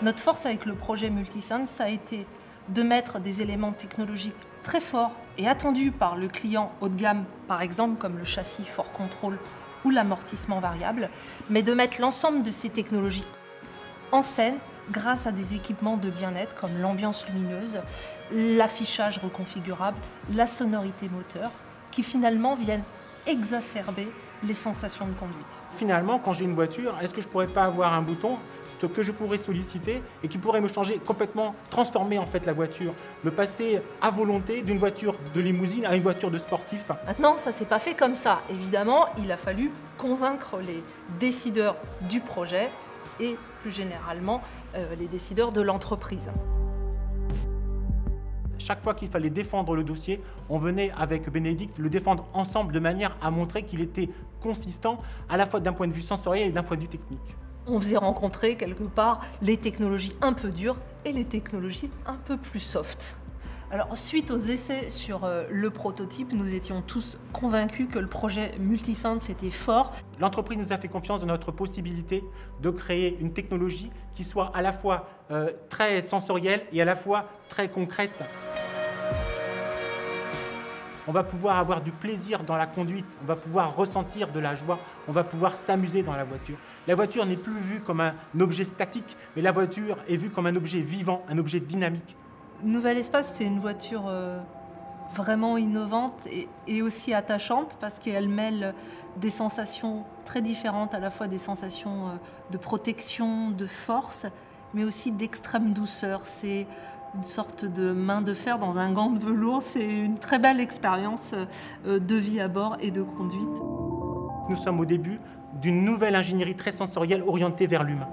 Notre force avec le projet Multisense, ça a été de mettre des éléments technologiques très forts et attendus par le client haut de gamme, par exemple comme le châssis Fort Control ou l'amortissement variable, mais de mettre l'ensemble de ces technologies en scène grâce à des équipements de bien-être comme l'ambiance lumineuse, l'affichage reconfigurable, la sonorité moteur, qui finalement viennent exacerber les sensations de conduite. Finalement, quand j'ai une voiture, est-ce que je ne pourrais pas avoir un bouton que je pourrais solliciter et qui pourrait me changer complètement, transformer en fait la voiture, me passer à volonté d'une voiture de limousine à une voiture de sportif? Maintenant, ça ne s'est pas fait comme ça. Évidemment, il a fallu convaincre les décideurs du projet et plus généralement les décideurs de l'entreprise. Chaque fois qu'il fallait défendre le dossier, on venait avec Bénédicte le défendre ensemble de manière à montrer qu'il était consistant à la fois d'un point de vue sensoriel et d'un point de vue technique. On faisait rencontrer quelque part les technologies un peu dures et les technologies un peu plus soft. Alors, suite aux essais sur le prototype, nous étions tous convaincus que le projet Multisense était fort. L'entreprise nous a fait confiance dans notre possibilité de créer une technologie qui soit à la fois très sensorielle et à la fois très concrète. On va pouvoir avoir du plaisir dans la conduite, on va pouvoir ressentir de la joie, on va pouvoir s'amuser dans la voiture. La voiture n'est plus vue comme un objet statique, mais la voiture est vue comme un objet vivant, un objet dynamique. Nouvel Espace, c'est une voiture vraiment innovante et aussi attachante parce qu'elle mêle des sensations très différentes, à la fois des sensations de protection, de force, mais aussi d'extrême douceur. C'est une sorte de main de fer dans un gant de velours. C'est une très belle expérience de vie à bord et de conduite. Nous sommes au début d'une nouvelle ingénierie très sensorielle orientée vers l'humain.